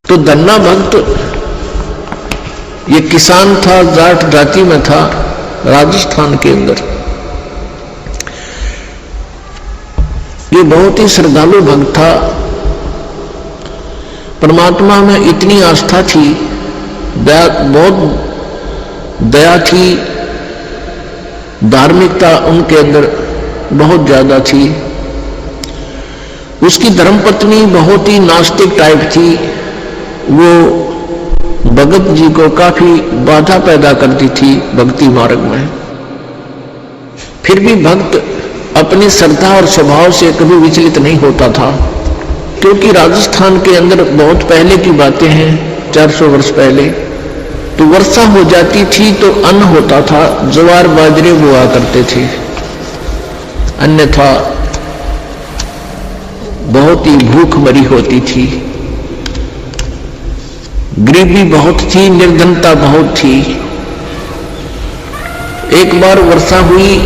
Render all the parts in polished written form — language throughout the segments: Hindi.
तो धन्ना भक्त ये किसान था, जाट जाति में था, राजस्थान के अंदर। ये बहुत ही श्रद्धालु भक्त था, परमात्मा में इतनी आस्था थी, बहुत दया थी, धार्मिकता उनके अंदर बहुत ज्यादा थी। उसकी धर्मपत्नी बहुत ही नास्तिक टाइप थी, वो भगत जी को काफी बाधा पैदा करती थी भक्ति मार्ग में। फिर भी भक्त अपनी श्रद्धा और स्वभाव से कभी विचलित नहीं होता था, क्योंकि राजस्थान के अंदर बहुत पहले की बातें हैं, 400 वर्ष पहले, तो वर्षा हो जाती थी तो अन्न होता था, ज्वार बाजरे बोआ करते थे, अन्यथा बहुत ही भूखमरी होती थी, गरीबी बहुत थी, निर्धनता बहुत थी। एक बार वर्षा हुई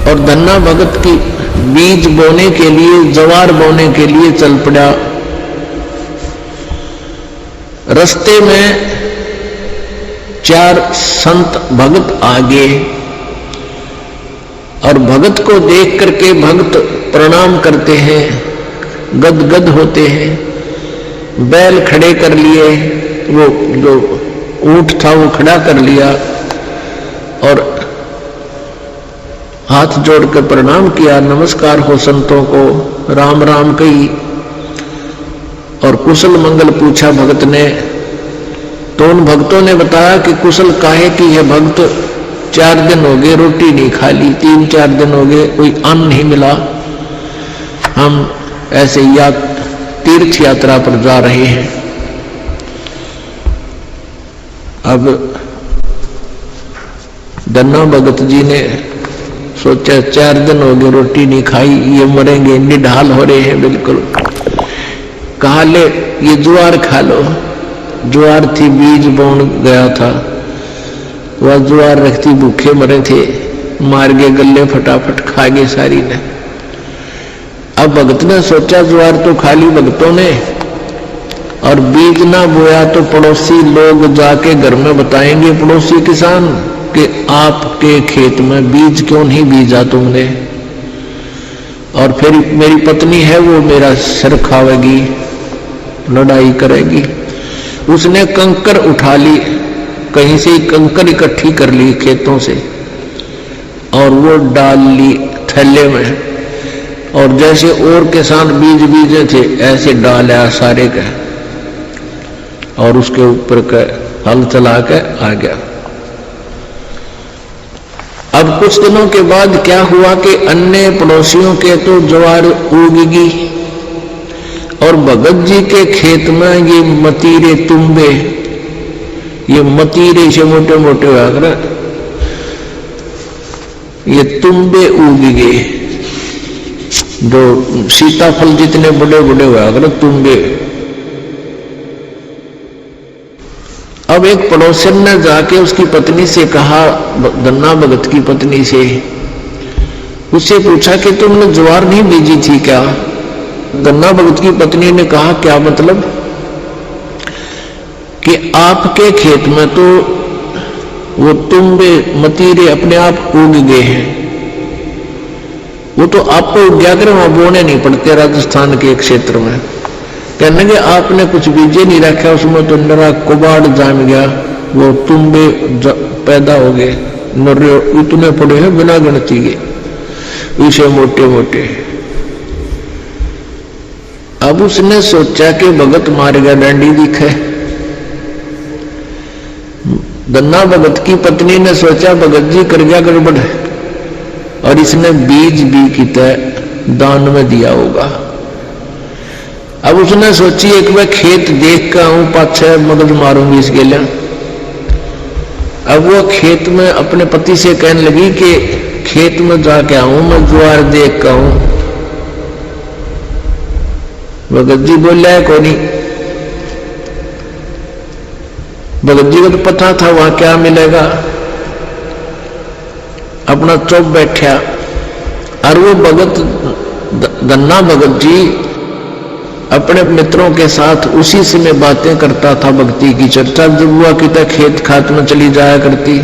और धन्ना भगत की बीज बोने के लिए, ज्वार बोने के लिए चल पड़ा। रास्ते में 4 संत भगत आ गए और भगत को देख करके भक्त प्रणाम करते हैं, गदगद होते हैं, बैल खड़े कर लिए, वो जो ऊंट था वो खड़ा कर लिया और हाथ जोड़कर प्रणाम किया, नमस्कार हो संतों को, राम राम कही और कुशल मंगल पूछा भगत ने। तो उन भक्तों ने बताया कि कुशल काहे कि यह भक्त 4 दिन हो गए रोटी नहीं खा ली, 3-4 दिन हो गए कोई अन्न नहीं मिला, हम ऐसे तीर्थ यात्रा पर जा रहे हैं। अब धन्ना भगत जी ने सोचा 4 दिन हो गए रोटी नहीं खाई, ये मरेंगे, निढाल हो रहे हैं बिल्कुल। कहा ले ये ज्वार खा लो। ज्वार थी, बीज बोन गया था, वह ज्वार रखती, भूखे मरे थे, मार गए गले, फटाफट खा गए सारी ने। अब भगत ने सोचा ज्वार तो खा ली भक्तों ने और बीज ना बोया तो पड़ोसी लोग जाके घर में बताएंगे, पड़ोसी किसान, कि आपके खेत में बीज क्यों नहीं बीजा तुमने, और फिर मेरी पत्नी है वो मेरा सिर खावेगी, लड़ाई करेगी। उसने कंकर उठा ली, कहीं से कंकर इकट्ठी कर ली खेतों से और वो डाल ली थैले में, और जैसे और किसान बीज बीजे थे ऐसे डाला सारे का और उसके ऊपर का हल चला के आ गया। अब कुछ दिनों के बाद क्या हुआ कि अन्य पड़ोसियों के तो ज्वार उगेगी और भगत जी के खेत में ये मतीरे तुम्बे, ये मतीरे से मोटे मोटे हुआ, ये तुम्बे उग गए, जो सीताफल जितने बड़े बड़े हुआ कर तुम्बे। अब एक पड़ोसन ने जाके उसकी पत्नी से कहा, धन्ना भगत की पत्नी से, उससे पूछा कि तुमने ज्वार नहीं बीजी थी क्या? धन्ना भगत की पत्नी ने कहा क्या मतलब? कि आपके खेत में तो वो तुम्बे मतीरे अपने आप उग गए हैं, वो तो आपको उग्या कर वहां बोने नहीं पड़ते राजस्थान के क्षेत्र में। कहने लगे आपने कुछ बीजे नहीं रखा, उसमें तो नरा कुबाड़ जाम गया, वो तुम्बे पैदा हो गए, नरे इतने पड़े हैं बिना गिनती के, इसे मोटे मोटे। अब उसने सोचा कि भगत मार गया डांडी दिखे। धन्ना भगत की पत्नी ने सोचा भगत जी कर गया गड़बड़ और इसने बीज भी की तरह दान में दिया होगा। अब उसने सोची एक बार खेत देख कर आऊं, 5-6 मगज मारूंगी इसके लिए। अब वो खेत में अपने पति से कहने लगी कि खेत में जाके आऊं, मैं ज्वार देख कर आऊं। भगत जी बोला है कोई नहीं। भगत जी को तो पता था वहां क्या मिलेगा, अपना चुप बैठा। और वो भगत धन्ना भगत जी अपने मित्रों के साथ उसी से मैं बातें करता था, भक्ति की चर्चा। जब हुआ कि तक खेत खात में चली जाया करती,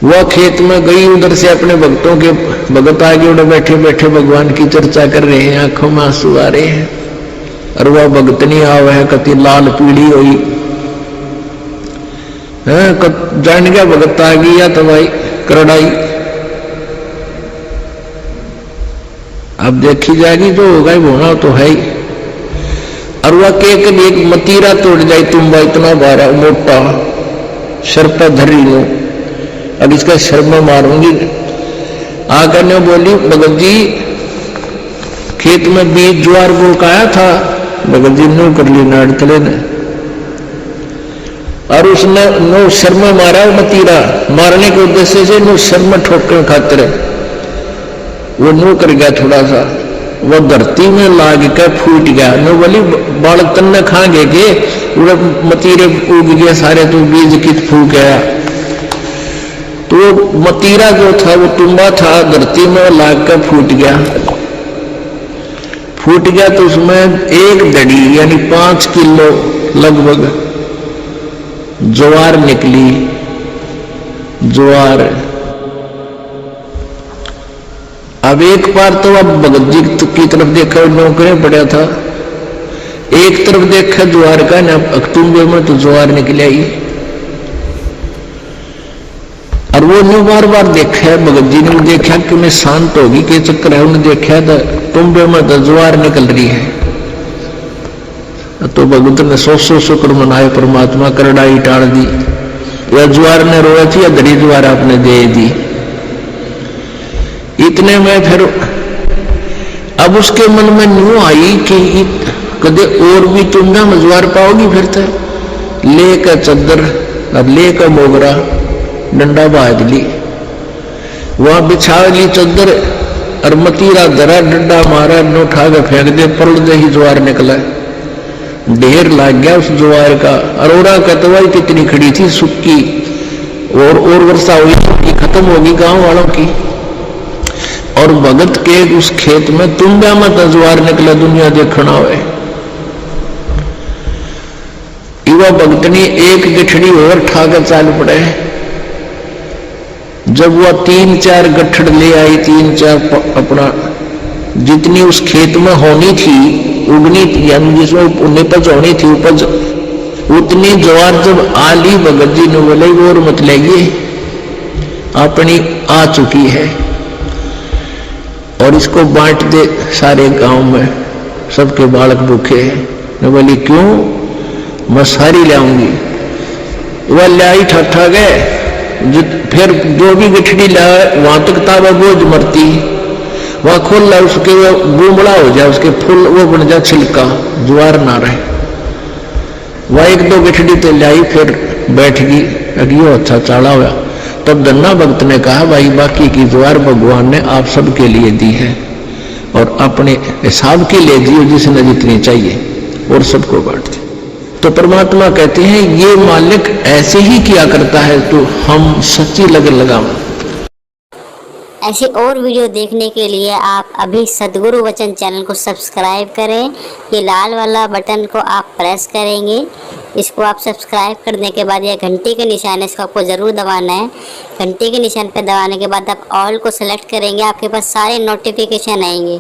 वह खेत में गई, उधर से अपने भक्तों के भगत आगे उड़े बैठे बैठे भगवान की चर्चा कर रहे हैं, आंखों में आंसू आ रहे हैं। और वह भगतनी आव है कति लाल पीड़ी हुई है, जान गया भगत आ गई या तो भाई करड़ाई। अब देखी जाएगी, जो होगा ही होना तो है ही। और वह के एक मतीरा तोड़ जाए, तुम भाई इतना बारा मोटा सर पर धरी लो, अब इसका सर में मारूंगी। आकर ने बोली, भगत जी खेत में बीज ज्वार बो आया था। भगत जी नो कर ली नाड़ तले ने, और उसने नो सर में मारा, मतीरा मारने के उद्देश्य से नो सर में ठोकर खातिर वो नो कर गया थोड़ा सा, वो धरती में लाग के फूट गया। नो बोली बालक तन्ने खाएंगे के मतीरे उग गए सारे, तो बीज कित फूक गया। तो मतीरा जो था वो तुम्बा था, धरती में लाग कर फूट गया। फूट गया तो उसमें एक दड़ी यानी 5 किलो लगभग ज्वार निकली। ज्वार अब एक बार तो अब भगत जी की तरफ देखा, नौकरे पड़ा था, एक तरफ देखा ज्वार का ना, अक्टूबर में तो ज्वार निकल आई। और वो न्यू बार बार देखा, भगत जी ने देखा कि मैं शांत होगी के चक्कर है, उन्हें देखा तो तुम्बे में तो ज्वार निकल रही है। तो भगवत ने 100 शुक्र मनाए, परमात्मा करड़ाई टाल दी। या ज्वार ने रोया थी, या दड़ी ज्वार आपने दे दी। इतने में फिर अब उसके मन में न्यू आई कि कदे और भी तुम ना मजवार पाओगी। फिर तो लेकर चद्दर और लेकर मोगरा डंडा बांध ली, वहां बिछा ली चद्दर और मतीरा धरा, डंडा मारा, नो उठा के फेंक दे, पलट दे ही ज्वार निकला। ढेर लाग गया उस ज्वार का। अरोरा कतवाई कितनी खड़ी थी सुक्की, और वर्षा हुई, खत्म होगी गांव वालों की। और भगत के उस खेत में तुम्बा में ज्वार निकला, दुनिया देखना हुए। युवा भगतनी एक गठड़ी और ठाकर चाल पड़े। जब वह 3-4 गठड़ ले आई, 3-4 अपना जितनी उस खेत में होनी थी, उगनी यानी जिसमें निपज होनी थी उपज, उतनी ज्वार जब आली, भगत जी ने बोले और मत लेंगे, अपनी आ चुकी है और इसको बांट दे सारे गांव में, सबके बालक भूखे हैं। मैं बोली क्यों, मैं सारी लाऊंगी। वह लाई ठट्ठा गए, फिर जो भी गठड़ी लाए वहां तक ताबा बोझ मरती, वह खोल ला, उसके वो बूमड़ा हो जाए, उसके फूल वो बन जाए छिलका, ज्वार ना रहे। वह 1-2 गठड़ी तो लाई, फिर बैठ गई, अगियो अच्छा चाड़ा हुआ। तब धन्ना भक्त ने कहा, भाई बाकी की ज्वार भगवान ने आप सबके लिए दी है और अपने हिसाब के लिए दी, जिसने जितनी चाहिए, और सबको बांट दी। तो परमात्मा कहते हैं ये मालिक ऐसे ही किया करता है, तो हम सच्ची लगन लगाओ। ऐसी और वीडियो देखने के लिए आप अभी सद्गुरु वचन चैनल को सब्सक्राइब करें। ये लाल वाला बटन को आप प्रेस करेंगे, इसको आप सब्सक्राइब करने के बाद यह घंटी के निशान है, इसको आपको ज़रूर दबाना है। घंटी के निशान पर दबाने के बाद आप ऑल को सेलेक्ट करेंगे, आपके पास सारे नोटिफिकेशन आएंगे।